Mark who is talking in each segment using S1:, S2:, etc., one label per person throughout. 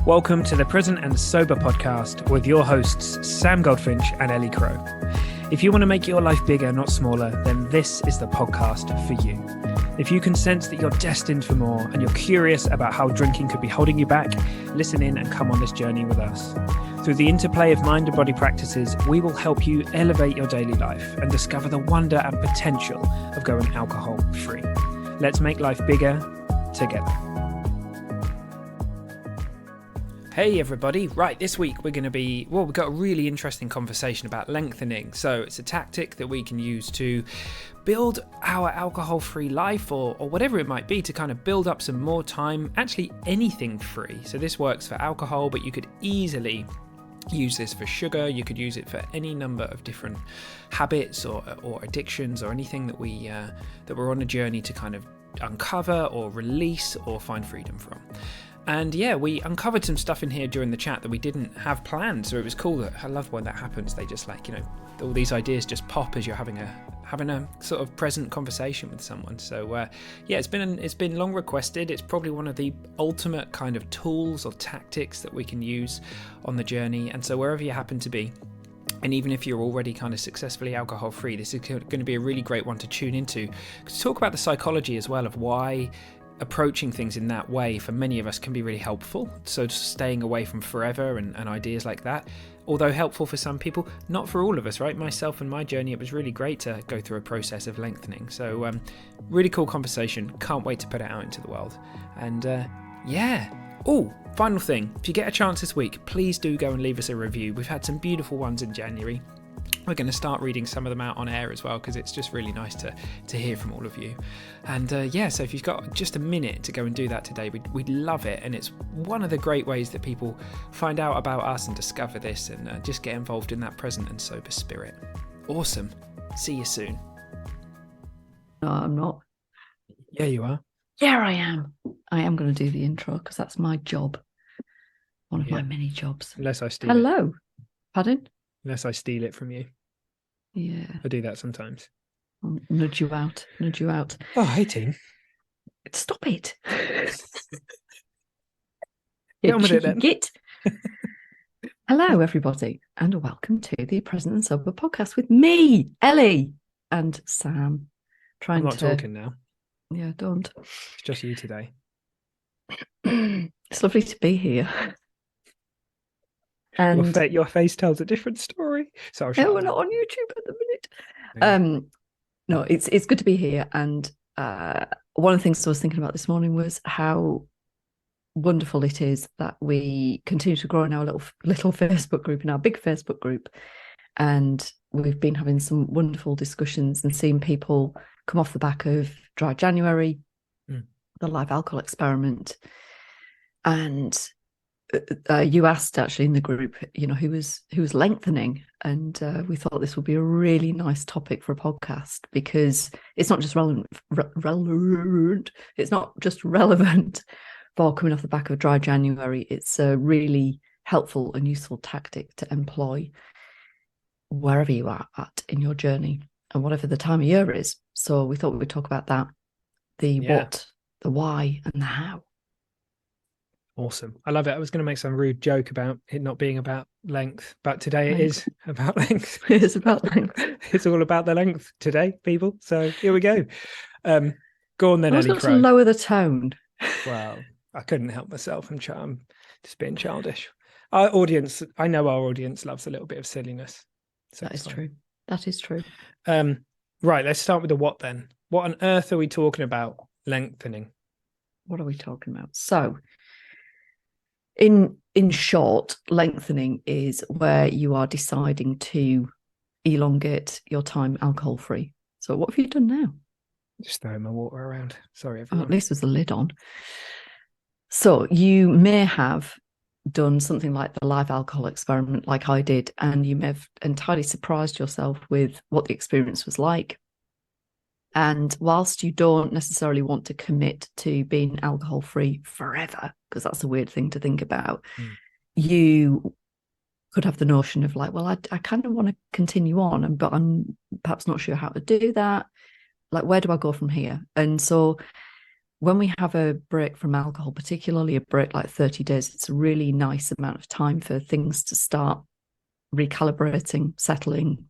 S1: Welcome to the Present and Sober podcast with your hosts, Sam Goldfinch and Ellie Crow. If you want to make your life bigger, not smaller, then this is the podcast for you. If you can sense that you're destined for more and you're curious about how drinking could be holding you back, listen in and come on this journey with us. Through the interplay of mind and body practices, we will help you elevate your daily life and discover the wonder and potential of going alcohol-free. Let's make life bigger together. Hey everybody, right, this week we're going to be, we've got a really interesting conversation about lengthening. So it's a tactic that we can use to build our alcohol-free life or whatever it might be, to kind of build up some more time, actually anything free. So this works for alcohol, but you could easily use this for sugar. You could use it for any number of different habits or addictions or anything that we're on a journey to kind of uncover or release or find freedom from. And yeah, we uncovered some stuff in here during the chat that we didn't have planned, so it was cool. I love when that happens. They just all these ideas just pop as you're having a sort of present conversation with someone. So yeah, it's been long requested. It's probably one of the ultimate kind of tools or tactics that we can use on the journey. And so wherever you happen to be, and even if you're already kind of successfully alcohol free, this is going to be a really great one to tune into. To talk about the psychology as well of why approaching things in that way for many of us can be really helpful. So staying away from forever and ideas like that, although helpful for some people, not for all of us, right? Myself and my journey, it was really great to go through a process of lengthening. So really cool conversation. Can't wait to put it out into the world. And yeah. Oh, final thing. If you get a chance this week, please do go and leave us a review. We've had some beautiful ones in January. We're going to start reading some of them out on air as well, because it's just really nice to hear from all of you. And yeah, so if you've got just a minute to go and do that today, we'd love it. And it's one of the great ways that people find out about us and discover this and just get involved in that present and sober spirit. Awesome. See you soon.
S2: No, I'm not.
S1: Yeah, you are.
S2: Yeah, I am. I am going to do the intro because that's my job. One of my many jobs.
S1: Unless I steal
S2: Hello. Pardon?
S1: Unless I steal it from you.
S2: Yeah.
S1: I do that sometimes.
S2: I'll nudge you out.
S1: Oh, hey team.
S2: Stop it.
S1: Get on with it then.
S2: Git. Hello, everybody, and welcome to the Present and Sober podcast with me, Ellie, and Sam.
S1: I'm not talking now.
S2: Yeah, don't.
S1: It's just you today.
S2: It's lovely to be here. And
S1: your face tells a different story. So
S2: we're not on YouTube at the minute. Yeah. No, it's good to be here. And one of the things I was thinking about this morning was how wonderful it is that we continue to grow in our little Facebook group, in our big Facebook group. And we've been having some wonderful discussions and seeing people come off the back of Dry January, the live alcohol experiment. And you asked actually in the group, who was lengthening, and we thought this would be a really nice topic for a podcast because it's not just relevant. It's not just relevant for coming off the back of Dry January. It's a really helpful and useful tactic to employ wherever you are at in your journey and whatever the time of year is. So we thought we'd talk about that, what, the why, and the how.
S1: Awesome. I love it. I was going to make some rude joke about it not being about length, but today it is about length.
S2: It is about length.
S1: It's all about the length today, people. So here we go. Go on then,
S2: I was
S1: Ellie
S2: going to lower the tone.
S1: Well, I couldn't help myself. I'm just being childish. I know our audience loves a little bit of silliness. So
S2: that is true. That is true.
S1: Right, let's start with the what then. What on earth are we talking about lengthening?
S2: What are we talking about? So, in short, lengthening is where you are deciding to elongate your time alcohol-free. So what have you done now?
S1: Just throwing my water around. Sorry, everyone.
S2: At least there's the lid on. So you may have done something like the live alcohol experiment like I did, and you may have entirely surprised yourself with what the experience was like. And whilst you don't necessarily want to commit to being alcohol-free forever, because that's a weird thing to think about, you could have the notion of like, well, I kind of want to continue on, but I'm perhaps not sure how to do that. Like, where do I go from here? And so when we have a break from alcohol, particularly a break like 30 days, it's a really nice amount of time for things to start recalibrating, settling,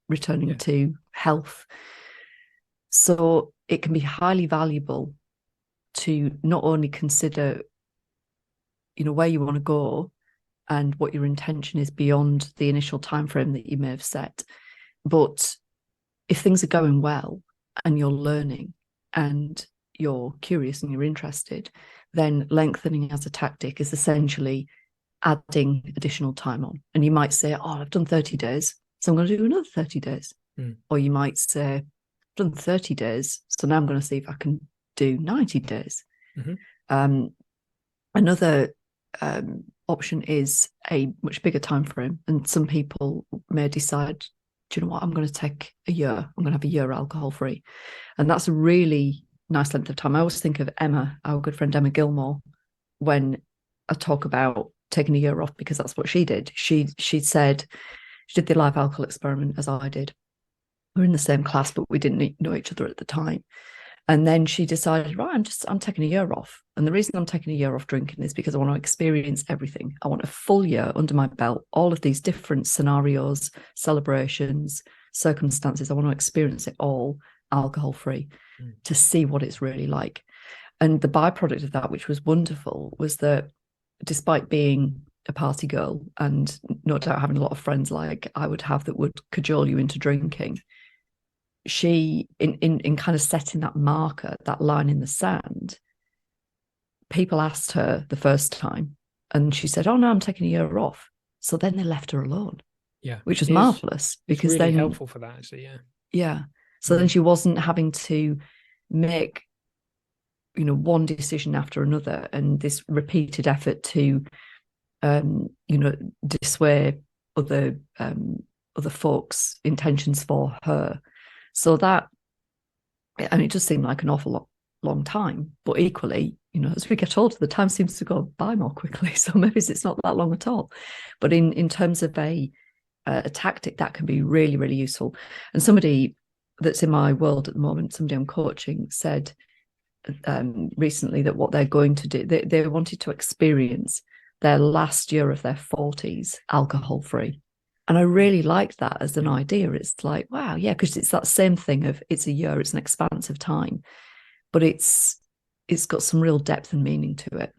S2: returning to health. So it can be highly valuable to not only consider, where you want to go and what your intention is beyond the initial time frame that you may have set, but if things are going well and you're learning and you're curious and you're interested, then lengthening as a tactic is essentially adding additional time on. And you might say, oh, I've done 30 days, so I'm going to do another 30 days. Or you might say, I've done 30 days, so now I'm going to see if I can do 90 days. Another option is a much bigger time frame. And some people may decide, do you know what, I'm going to take a year. I'm going to have a year alcohol free. And that's a really nice length of time. I always think of Emma, our good friend Emma Gilmore, when I talk about taking a year off, because that's what she did. She said she did the live alcohol experiment as I did. We were in the same class, but we didn't know each other at the time. And then she decided, right, I'm taking a year off. And the reason I'm taking a year off drinking is because I want to experience everything. I want a full year under my belt, all of these different scenarios, celebrations, circumstances. I want to experience it all alcohol free to see what it's really like. And the byproduct of that, which was wonderful, was that despite being a party girl and no doubt having a lot of friends like I would have that would cajole you into drinking, she, in kind of setting that marker, that line in the sand, people asked her the first time and she said, oh no, I'm taking a year off. So then they left her alone.
S1: Yeah.
S2: Which was marvelous, because
S1: it's really
S2: then
S1: helpful for that, actually.
S2: Yeah. So then she wasn't having to make, one decision after another, and this repeated effort to, dissuade other folks' intentions for her. So that, and it just seemed like an awful long time, but equally, as we get older, the time seems to go by more quickly. So maybe it's not that long at all. But in terms of a tactic, that can be really, really useful. And somebody that's in my world at the moment, somebody I'm coaching, said recently that what they're going to do, they wanted to experience their last year of their 40s alcohol free. And I really liked that as an idea. It's like, wow, yeah, because it's that same thing of it's a year, it's an expansive time, but it's got some real depth and meaning to it.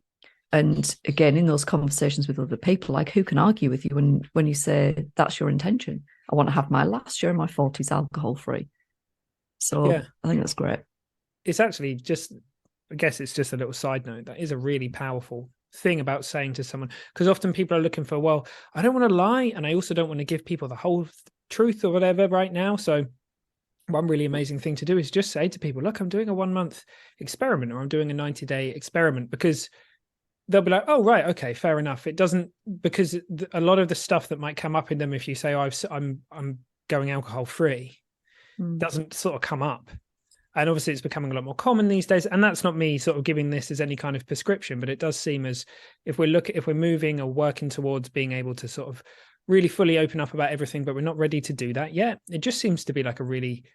S2: And again, in those conversations with other people, like, who can argue with you when you say that's your intention? I want to have my last year in my 40s alcohol free. So yeah. I think that's great.
S1: It's actually just, I guess it's just a little side note. That is a really powerful thing about saying to someone, because often people are looking for, well, I don't want to lie, and I also don't want to give people the whole truth or whatever right now. So one really amazing thing to do is just say to people, look, I'm doing a 1 month experiment, or I'm doing a 90-day experiment, because they'll be like, oh, right, okay, fair enough. It doesn't, because a lot of the stuff that might come up in them, if you say, oh, I'm going alcohol free, doesn't sort of come up. And obviously it's becoming a lot more common these days. And that's not me sort of giving this as any kind of prescription, but it does seem as if we're moving or working towards being able to sort of really fully open up about everything, but we're not ready to do that yet. It just seems to be like a really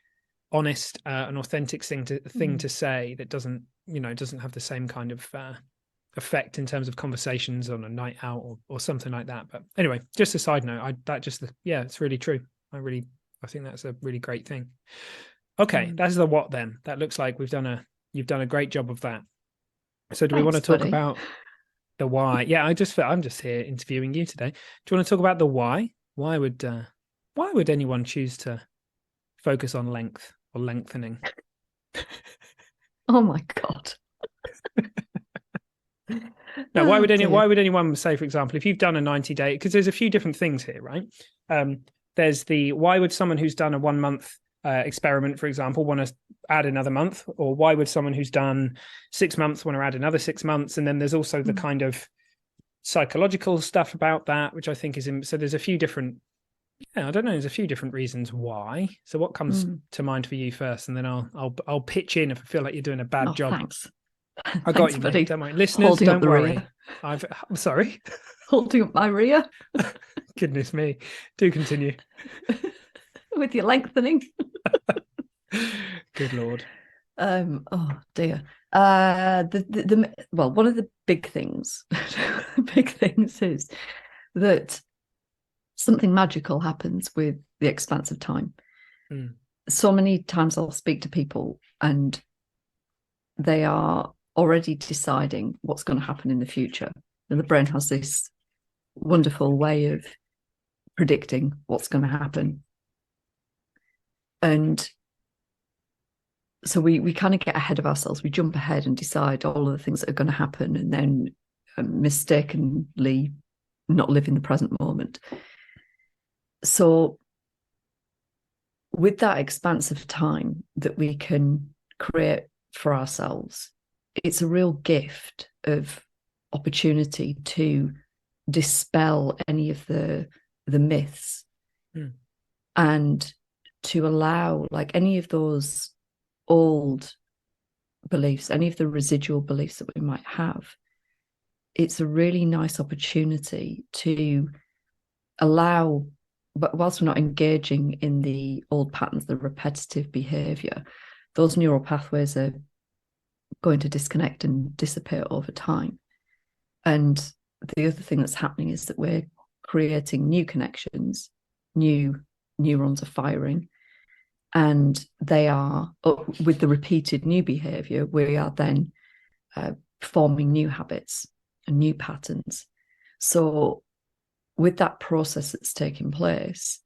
S1: honest and authentic thing to say that doesn't have the same kind of effect in terms of conversations on a night out or something like that. But anyway, just a side note, it's really true. I think that's a really great thing. Okay, that's the what then. That looks like you've done a great job of that. So do we want to talk about the why? Yeah, I'm just here interviewing you today. Do you want to talk about the why? Why would anyone choose to focus on length or lengthening?
S2: Oh my God.
S1: Now, why would anyone say, for example, if you've done a 90-day, because there's a few different things here, right? There's the, why would someone who's done a 1 month experiment, for example, want to add another month? Or why would someone who's done 6 months want to add another 6 months? And then there's also the kind of psychological stuff about that, which I think is so there's a few different, there's a few different reasons why. So what comes to mind for you first? And then I'll pitch in if I feel like you're doing a bad job.
S2: Thanks.
S1: I got you, mate. Don't worry. Listeners, don't worry. I'm sorry.
S2: Holding up my rear.
S1: Goodness me. Do continue.
S2: With your lengthening.
S1: Good Lord.
S2: Oh dear. Well, one of the big things, big things is that something magical happens with the expanse of time.
S1: Mm.
S2: So many times I'll speak to people and they are already deciding what's going to happen in the future. And the brain has this wonderful way of predicting what's going to happen. And so we kind of get ahead of ourselves. We jump ahead and decide all of the things that are going to happen, and then mistakenly not live in the present moment. So with that expanse of time that we can create for ourselves, it's a real gift of opportunity to dispel any of the myths and to allow like any of those old beliefs, any of the residual beliefs that we might have. It's a really nice opportunity to allow, but whilst we're not engaging in the old patterns, the repetitive behavior, those neural pathways are going to disconnect and dissipate over time. And the other thing that's happening is that we're creating new connections, new neurons are firing, and they are, with the repeated new behavior, we are then forming new habits and new patterns. So with that process that's taking place,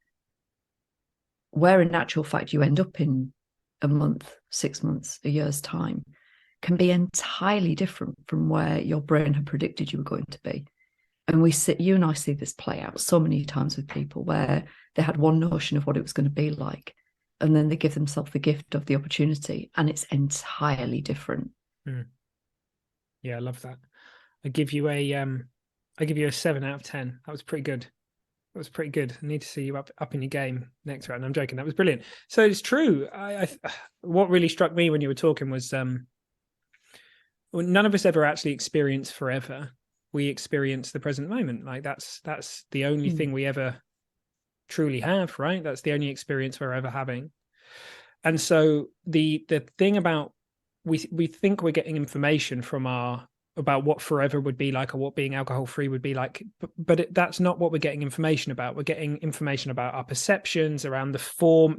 S2: where in actual fact you end up in a month, 6 months, a year's time, can be entirely different from where your brain had predicted you were going to be. And you and I see this play out so many times with people where they had one notion of what it was going to be like, and then they give themselves the gift of the opportunity, and it's entirely different.
S1: Yeah, I love that. I give you a 7 out of 10. That was pretty good. That was pretty good. I need to see you up in your game next round. I'm joking. That was brilliant. So it's true. What really struck me when you were talking was none of us ever actually experience forever. We experience the present moment. Like that's the only thing we ever truly have, right? That's the only experience we're ever having. And so the thing about we think we're getting information from about what forever would be like or what being alcohol free would be like, but that's not what we're getting information about. We're getting information about our perceptions around the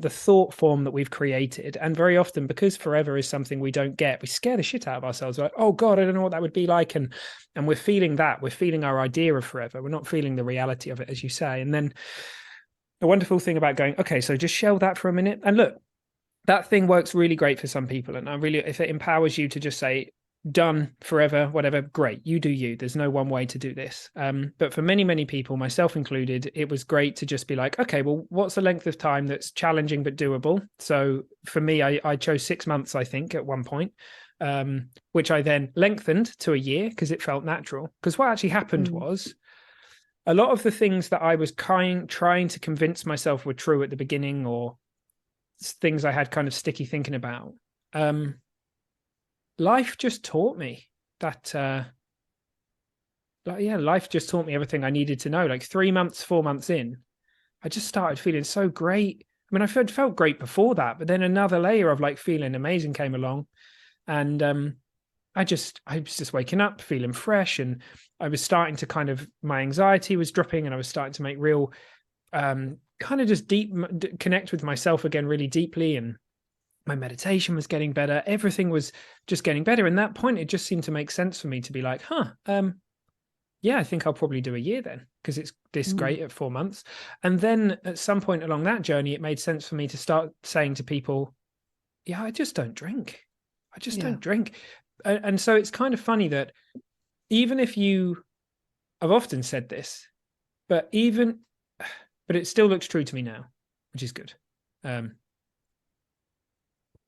S1: thought form that we've created. And very often, because forever is something we don't get, we scare the shit out of ourselves. We're like, oh God, I don't know what that would be like. And we're feeling our idea of forever. We're not feeling the reality of it, as you say. And then the wonderful thing about going, okay, so just shell that for a minute. And look, that thing works really great for some people. And if it empowers you to just say, done forever, whatever, great, you do you. There's no one way to do this. But for many, many people, myself included, it was great to just be like, okay, well, what's the length of time that's challenging but doable? So for me, I chose 6 months, I think, at one point, which I then lengthened to a year because it felt natural. Because what actually happened was a lot of the things that I was trying to convince myself were true at the beginning, or things I had kind of sticky thinking about, life just taught me that life just taught me everything I needed to know. Like 3 months, 4 months in, I just started feeling so great. I mean, I felt great before that, but then another layer of like feeling amazing came along, and I was just waking up feeling fresh, and I was starting to my anxiety was dropping, and I was starting to make real kind of just deep connect with myself again really deeply, and my meditation was getting better. Everything was just getting better. And at that point, it just seemed to make sense for me to be like, yeah, I think I'll probably do a year then, because it's this great at 4 months. And then at some point along that journey, it made sense for me to start saying to people, yeah, I just don't drink. I just don't drink. And so it's kind of funny that even if I've often said this, but it still looks true to me now, which is good.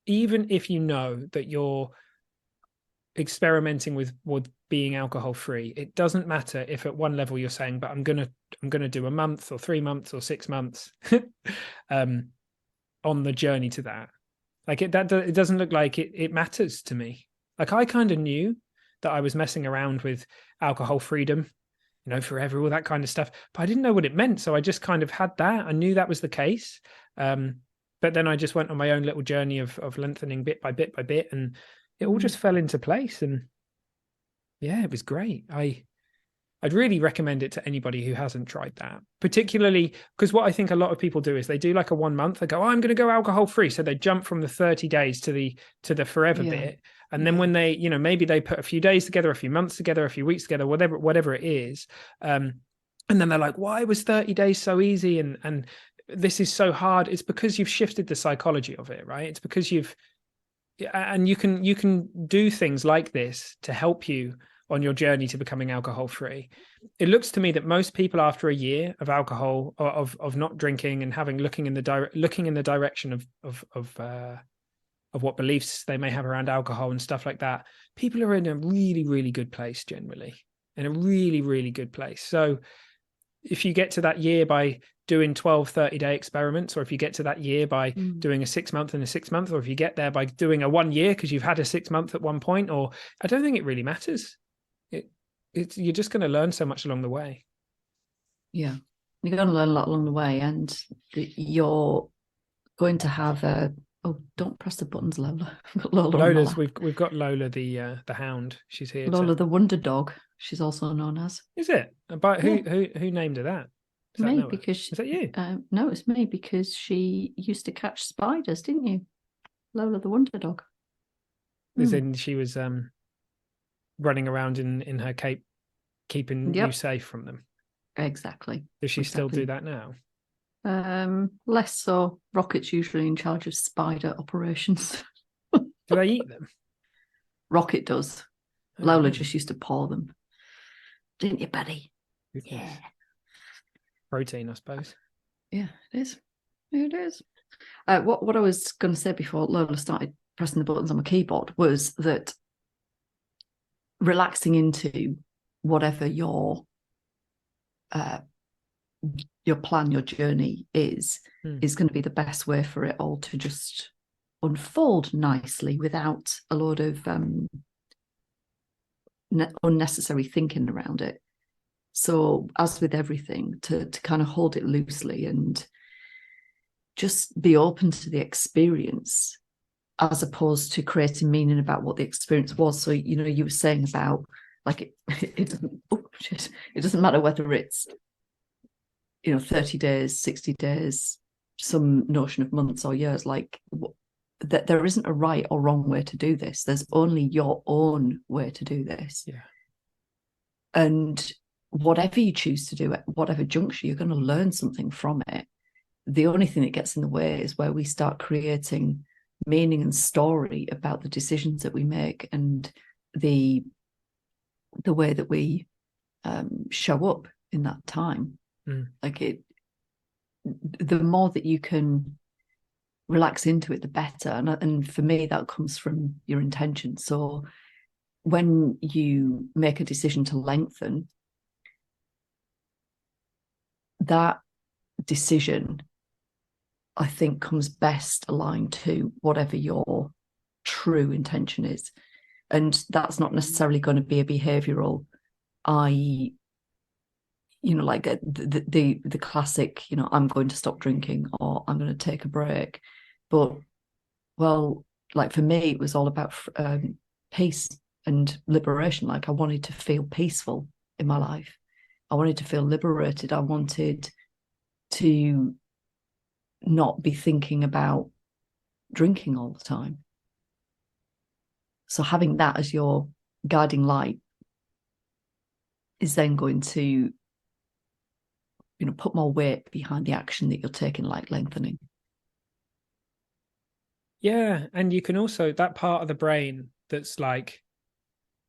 S1: Even if you know that you're experimenting with being alcohol free, it doesn't matter if at one level you're saying, but I'm gonna do a month or 3 months or 6 months on the journey to that. Like it doesn't look like it matters to me. Like I kind of knew that I was messing around with alcohol freedom, forever, all that kind of stuff, but I didn't know what it meant. So I just kind of had that. I knew that was the case. but then I just went on my own little journey of lengthening bit by bit by bit, and it all just fell into place. And yeah, it was great. I'd really recommend it to anybody who hasn't tried that, particularly because what I think a lot of people do is they do like a 1 month. They go, oh, I'm going to go alcohol free. So they jump from the 30 days to the forever bit. And then when they, maybe they put a few days together, a few months together, a few weeks together, whatever it is. And then they're like, why was 30 days so easy? And this is so hard. It's because you've shifted the psychology of it, right? It's because you can do things like this to help you on your journey to becoming alcohol free. It looks to me that most people after a year of alcohol, or of not drinking and looking in the direction of what beliefs they may have around alcohol and stuff like that, people are in a really, really good place generally, in a really, really good place. So if you get to that year by doing 12 30-day experiments, or if you get to that year by doing a 6 month and a 6 month, or if you get there by doing a 1 year because you've had a 6 month at one point, or I don't think it really matters. You're just going to learn so much along the way. Yeah,
S2: you're going to learn a lot along the way, and you're going to have a. Oh, don't press the buttons, Lola.
S1: Lola's. We've got Lola the hound. She's here.
S2: Lola the Wonder Dog. She's also known as.
S1: Is it? But who named her that? Is
S2: me,
S1: that
S2: because
S1: is that you?
S2: No, it's me, because she used to catch spiders, didn't you? Lola the Wonder Dog.
S1: As in she was running around in her cape, keeping you safe from them.
S2: Exactly.
S1: Does she still do that now?
S2: Less so. Rocket's usually in charge of spider operations.
S1: Do they eat them?
S2: Rocket does. Lola just used to paw them. Didn't you, buddy?
S1: Yeah. Protein, I suppose.
S2: Yeah, it is. It is. What I was going to say before Lola started pressing the buttons on my keyboard was that relaxing into whatever your plan, your journey is going to be the best way for it all to just unfold nicely without a load of unnecessary thinking around it. So as with everything, to kind of hold it loosely and just be open to the experience, as opposed to creating meaning about what the experience was. So, you were saying about like it doesn't matter whether it's 30 days, 60 days, some notion of months or years, like that there isn't a right or wrong way to do this. There's only your own way to do this.
S1: Yeah.
S2: And whatever you choose to do at whatever juncture, you're going to learn something from it. The only thing that gets in the way is where we start creating meaning and story about the decisions that we make and the way that we show up in that time. Like the more that you can relax into it, the better. And for me, that comes from your intention. So when you make a decision to lengthen, that decision, I think, comes best aligned to whatever your true intention is. And that's not necessarily going to be a behavioral, i.e., like the classic, I'm going to stop drinking or I'm going to take a break. But, well, like for me, it was all about peace and liberation. Like I wanted to feel peaceful in my life. I wanted to feel liberated. I wanted to not be thinking about drinking all the time. So having that as your guiding light is then going to put more weight behind the action that you're taking, like lengthening.
S1: Yeah, and you can also, that part of the brain that starts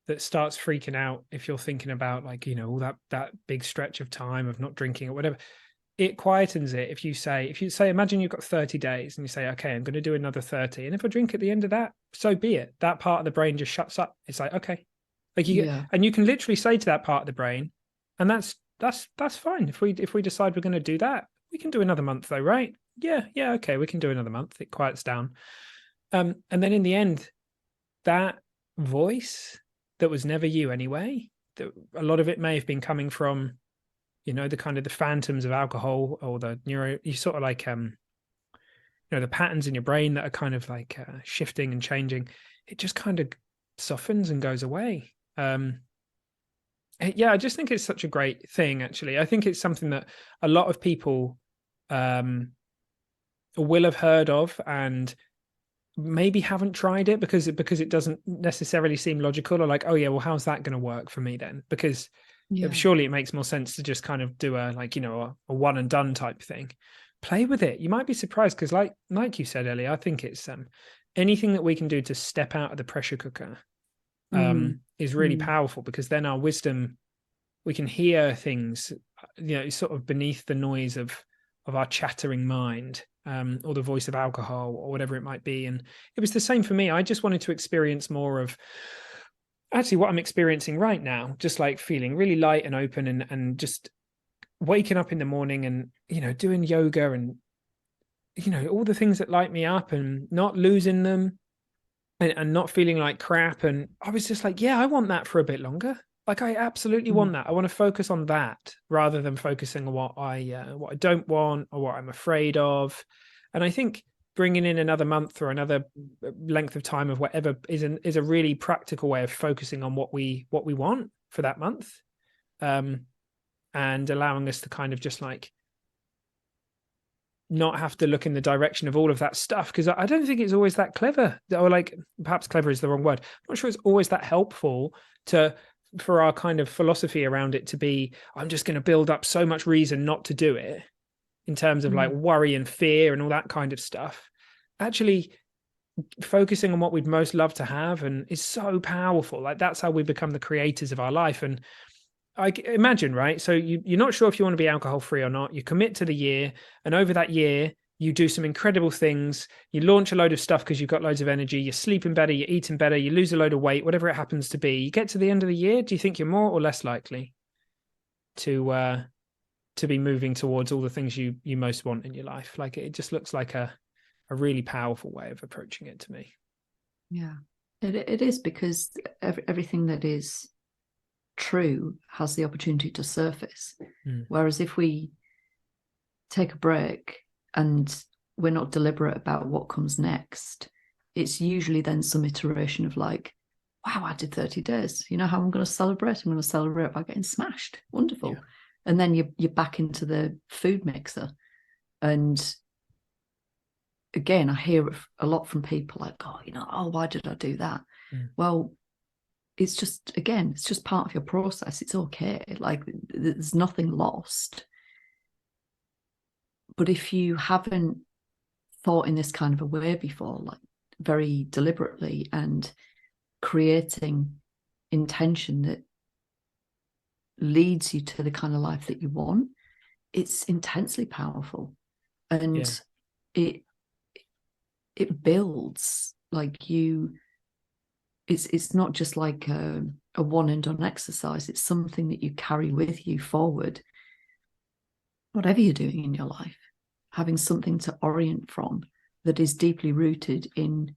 S1: freaking out if you're thinking about all that big stretch of time of not drinking or whatever, it quietens it. If you say, imagine you've got 30 days and you say, okay, I'm going to do another 30. And if I drink at the end of that, so be it. That part of the brain just shuts up. It's like, okay. And you can literally say to that part of the brain, and that's fine. If we decide we're going to do that, we can do another month though, right? Yeah, okay, we can do another month. It quiets down. And then in the end, that voice that was never you anyway, that a lot of it may have been coming from, the kind of the phantoms of alcohol or the neuro, you sort of like the patterns in your brain that are kind of like shifting and changing, it just kind of softens and goes away. Yeah, I just think it's such a great thing, actually. I think it's something that a lot of people will have heard of and maybe haven't tried it because it doesn't necessarily seem logical, or like, oh yeah, well, how's that going to work for me then? Because surely it makes more sense to just kind of do a one and done type thing. Play with it. You might be surprised, because like you said, Ellie, I think it's anything that we can do to step out of the pressure cooker is really powerful, because then our wisdom, we can hear things, sort of beneath the noise of our chattering mind, or the voice of alcohol, or whatever it might be. And it was the same for me. I just wanted to experience more of actually what I'm experiencing right now, just like feeling really light and open, and just waking up in the morning and, doing yoga and, all the things that light me up, and not losing them, and not feeling like crap. And I was just like, yeah, I want that for a bit longer. Like, I absolutely want that. I want to focus on that rather than focusing on what I don't want or what I'm afraid of. And I think bringing in another month or another length of time of whatever is a really practical way of focusing on what we want for that month, and allowing us to kind of just like not have to look in the direction of all of that stuff, because I don't think it's always that clever, or like, perhaps clever is the wrong word. I'm not sure it's always that helpful for our kind of philosophy around it to be, I'm just going to build up so much reason not to do it, in terms of like worry and fear and all that kind of stuff. Actually focusing on what we'd most love to have and is so powerful. Like, that's how we become the creators of our life. And I imagine, right? So you're not sure if you want to be alcohol free or not. You commit to the year, and over that year, you do some incredible things. You launch a load of stuff because you've got loads of energy. You're sleeping better. You're eating better. You lose a load of weight, whatever it happens to be. You get to the end of the year. Do you think you're more or less likely to be moving towards all the things you most want in your life? Like, it just looks like a really powerful way of approaching it to me.
S2: Yeah, it is, because everything that is true has the opportunity to surface. Whereas if we take a break and we're not deliberate about what comes next, it's usually then some iteration of like, wow, I did 30 days. You know how I'm going to celebrate? I'm going to celebrate by getting smashed. Wonderful. Yeah. And then you're back into the food mixer. And again, I hear a lot from people like, why did I do that? Well, it's just part of your process. It's okay. Like, there's nothing lost. But if you haven't thought in this kind of a way before, like very deliberately, and creating intention that leads you to the kind of life that you want, it's intensely powerful. And it builds, like, it's not just like a one and done exercise. It's something that you carry with you forward, whatever you're doing in your life, having something to orient from that is deeply rooted in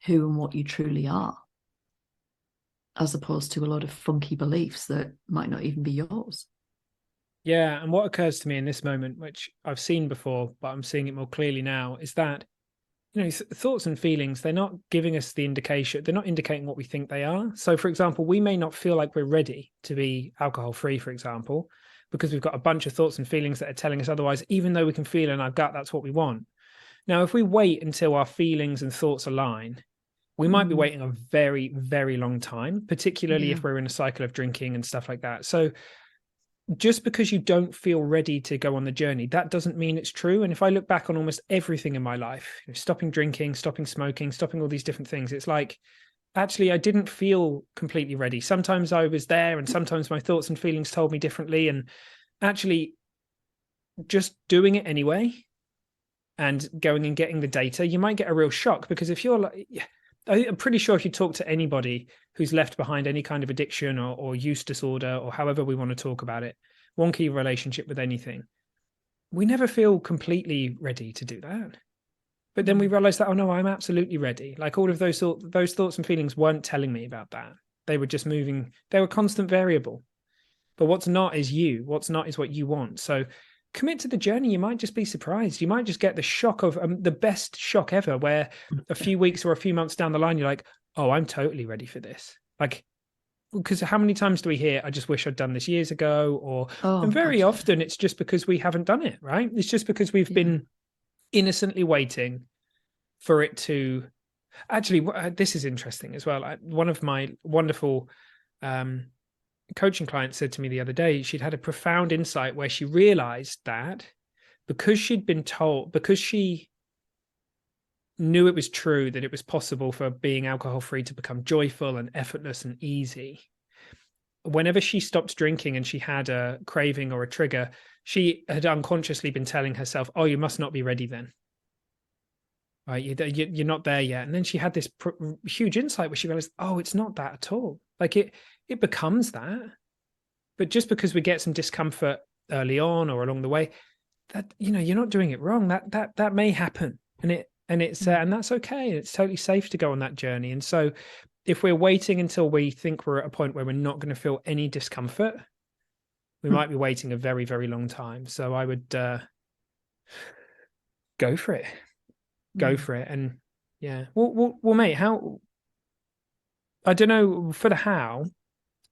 S2: who and what you truly are, as opposed to a lot of funky beliefs that might not even be yours.
S1: Yeah, and what occurs to me in this moment, which I've seen before, but I'm seeing it more clearly now, is that thoughts and feelings, they're not giving us the indication. They're not indicating what we think they are. So, for example, we may not feel like we're ready to be alcohol free, for example, because we've got a bunch of thoughts and feelings that are telling us otherwise, even though we can feel in our gut that's what we want. Now, if we wait until our feelings and thoughts align, we might be waiting a very, very long time, particularly if we're in a cycle of drinking and stuff like that. So just because you don't feel ready to go on the journey, that doesn't mean it's true. And if I look back on almost everything in my life, stopping drinking, stopping smoking, stopping all these different things, it's like, actually, I didn't feel completely ready. Sometimes I was there, and sometimes my thoughts and feelings told me differently. And actually, just doing it anyway and going and getting the data, you might get a real shock, because if you're like, I'm pretty sure if you talk to anybody who's left behind any kind of addiction or use disorder, or however we want to talk about it, wonky relationship with anything, we never feel completely ready to do that. But then we realize that, oh no, I'm absolutely ready. Like, all of those thoughts and feelings weren't telling me about that. They were just moving. They were constant variable. But what's not is you. What's not is what you want. So commit to the journey. You might just be surprised. You might just get the shock of the best shock ever, where a few weeks or a few months down the line, you're like, oh, I'm totally ready for this. Like, because how many times do we hear, I just wish I'd done this years ago? And very
S2: God,
S1: often it's just because we haven't done it, right? It's just because we've been innocently waiting for it to actually, this is interesting as well. One of my wonderful coaching clients said to me the other day, she'd had a profound insight where she realized that because she'd been told, because she knew it was true that it was possible for being alcohol free to become joyful and effortless and easy, whenever she stopped drinking and she had a craving or a trigger, she had unconsciously been telling herself, oh, you must not be ready then. Right, you're not there yet. And then she had this huge insight where she realized, oh, it's not that at all. Like it becomes that, but just because we get some discomfort early on or along the way, that, you know, you're not doing it wrong. That may happen, and that's okay. It's totally safe to go on that journey. And so, if we're waiting until we think we're at a point where we're not going to feel any discomfort, we might be waiting a very, very long time. So I would go for it. Go for it. And yeah, well, mate, how, I don't know, for the how,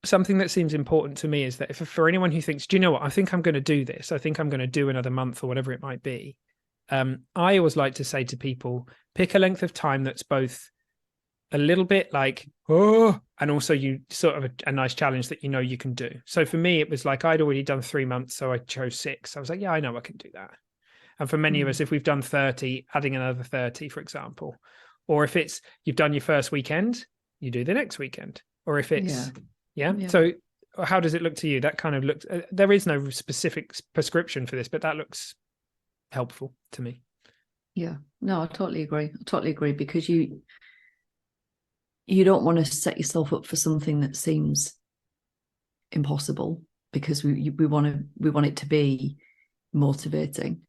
S1: something that seems important to me is that if for anyone who thinks, do you know what, I think I'm going to do this, I think I'm going to do another month or whatever it might be, I always like to say to people, pick a length of time that's both a little bit like, oh, and also you sort of a nice challenge that you know you can do. So for me, it was like I'd already done 3 months, so I chose 6. I was like, yeah, I know I can do that. And for many of us, if we've done 30, adding another 30, for example, or if it's you've done your first weekend, you do the next weekend. Or if it's, yeah. So how does it look to you? That kind of looks, there is no specific prescription for this, but that looks helpful to me.
S2: Yeah, no, I totally agree because you don't want to set yourself up for something that seems impossible, because we want it to be motivating.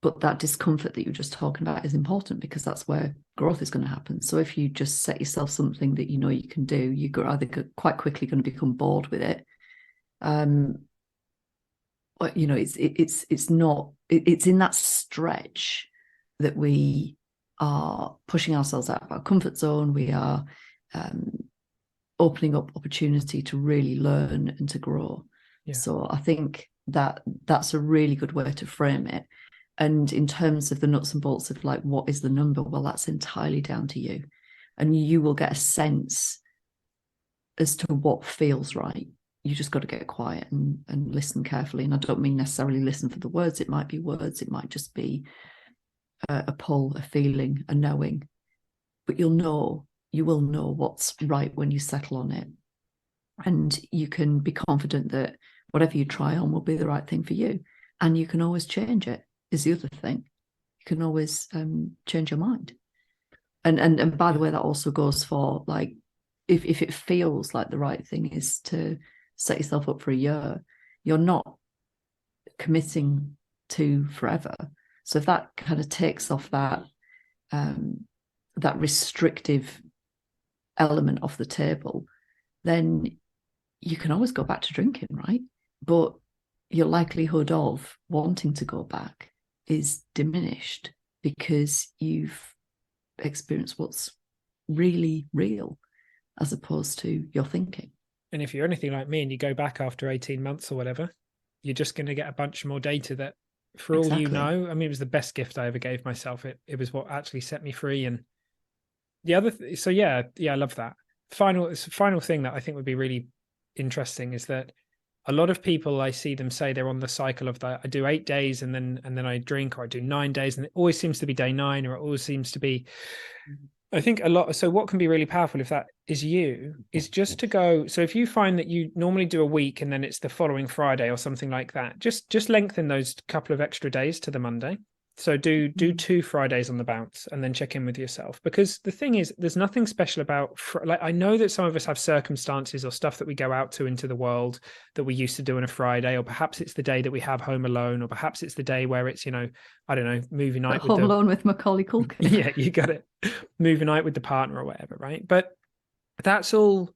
S2: But that discomfort that you're just talking about is important, because that's where growth is going to happen. So if you just set yourself something that you know you can do, you're either quite quickly going to become bored with it. You know, it's in that stretch that we are pushing ourselves out of our comfort zone. We are opening up opportunity to really learn and to grow. Yeah. So I think that's a really good way to frame it. And in terms of the nuts and bolts of like, what is the number? Well, that's entirely down to you. And you will get a sense as to what feels right. You just got to get quiet and listen carefully. And I don't mean necessarily listen for the words. It might be words. It might just be a pull, a feeling, a knowing. But you will know what's right when you settle on it. And you can be confident that whatever you try on will be the right thing for you. And you can always change it, is the other thing. You can always change your mind. And by the way, that also goes for like, if it feels like the right thing is to set yourself up for a year, you're not committing to forever. So if that kind of takes off that restrictive element off the table, then you can always go back to drinking, right? But your likelihood of wanting to go back is diminished because you've experienced what's really real as opposed to your thinking.
S1: And if you're anything like me and you go back after 18 months or whatever, you're just going to get a bunch more data that, for all you know, I mean, it was the best gift I ever gave myself. It was what actually set me free. And the other, so yeah, I love that. Final thing that I think would be really interesting is that a lot of people, I see them say they're on the cycle of that. I do 8 days and then I drink, or I do 9 days, and it always seems to be day 9, or it always seems to be, I think a lot. So what can be really powerful, if that is you, is just to go. So if you find that you normally do a week and then it's the following Friday or something like that, just lengthen those couple of extra days to the Monday. So do 2 Fridays on the bounce and then check in with yourself. Because the thing is, there's nothing special about, like, I know that some of us have circumstances or stuff that we go out to into the world that we used to do on a Friday, or perhaps it's the day that we have home alone, or perhaps it's the day where it's, you know, I don't know, movie night.
S2: Home alone with Macaulay Culkin.
S1: Yeah, you got it. Movie night with the partner or whatever, right? But that's all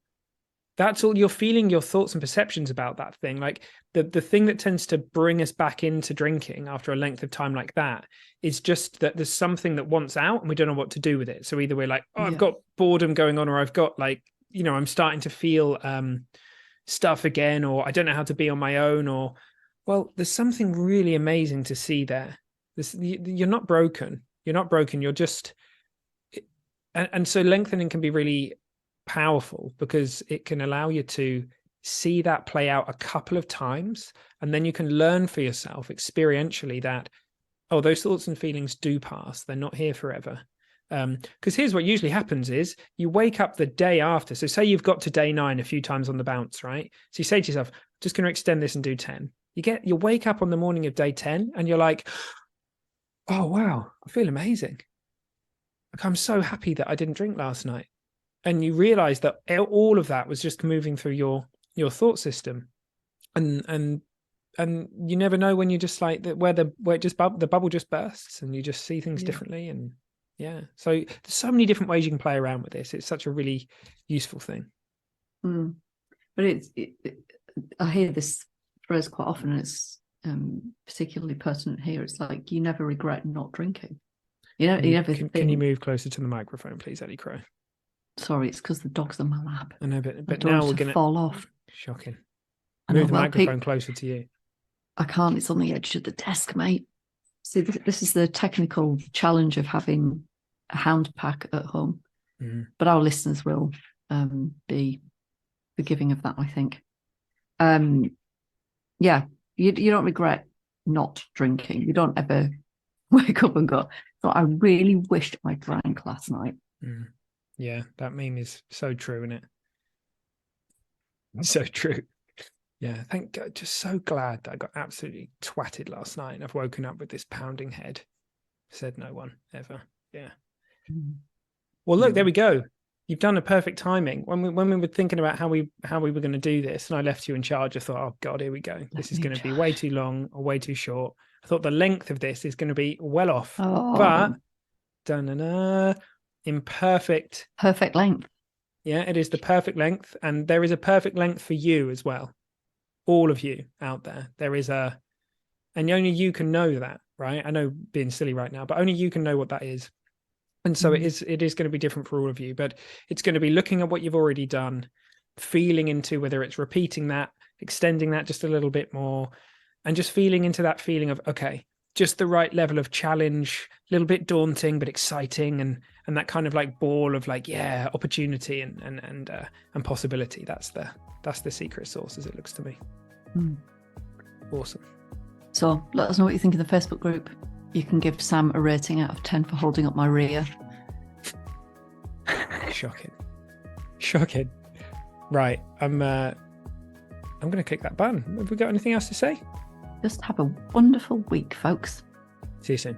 S1: that's all you're feeling, your thoughts and perceptions about that thing. Like the thing that tends to bring us back into drinking after a length of time like that is just that there's something that wants out and we don't know what to do with it. So either we're like, oh, I've got boredom going on, or I've got like, I'm starting to feel stuff again, or I don't know how to be on my own, or, well, there's something really amazing to see there. You're not broken. You're not broken. You're just, and so lengthening can be really powerful because it can allow you to see that play out a couple of times, and then you can learn for yourself experientially that, oh, those thoughts and feelings do pass. They're not here forever. Because here's what usually happens is you wake up the day after. So say you've got to day 9 a few times on the bounce, right? So you say to yourself, just going to extend this and do 10. You wake up on the morning of day 10 and you're like, oh, wow, I feel amazing. Like, I'm so happy that I didn't drink last night. And you realize that all of that was just moving through your thought system. And you never know when you just like that, where the bubble just bursts and you just see things differently. And so there's so many different ways you can play around with this. It's such a really useful thing.
S2: But I hear this phrase quite often, and it's particularly pertinent here. It's like, you never regret not drinking. Can
S1: you move closer to the microphone, please, Ellie Crow?
S2: Sorry, it's because the dog's on my lap.
S1: I know, but now we're going to
S2: fall off.
S1: Shocking. Move the microphone closer to you.
S2: I can't. It's on the edge of the desk, mate. See, this is the technical challenge of having a hound pack at home. But our listeners will be forgiving of that, I think. You don't regret not drinking. You don't ever wake up and go, "So I really wished I drank last night."
S1: Yeah, that meme is so true, isn't it? So true. Yeah, thank God. Just so glad that I got absolutely twatted last night and I've woken up with this pounding head. Said no one ever. Yeah. Well, look, there we go. You've done a perfect timing. When we were thinking about how we were going to do this, and I left you in charge, I thought, oh God, here we go. This is going to be way too long or way too short. I thought the length of this is going to be well off, but in perfect
S2: length.
S1: Yeah, it is the perfect length, and there is a perfect length for you as well. All of you out there, there is and only you can know that, right? I know being silly right now, but only you can know what that is. And so it is going to be different for all of you, but it's going to be looking at what you've already done, feeling into whether it's repeating that, extending that just a little bit more, and just feeling into that feeling of, okay, just the right level of challenge, a little bit daunting, but exciting, and that kind of like ball of like, yeah, opportunity and possibility. That's the secret sauce, as it looks to me. Awesome.
S2: So let us know what you think in the Facebook group. You can give Sam a rating out of 10 for holding up my rear. Shocking. Right, I'm going to click that button. Have we got anything else to say? Just have a wonderful week, folks.
S1: See you soon.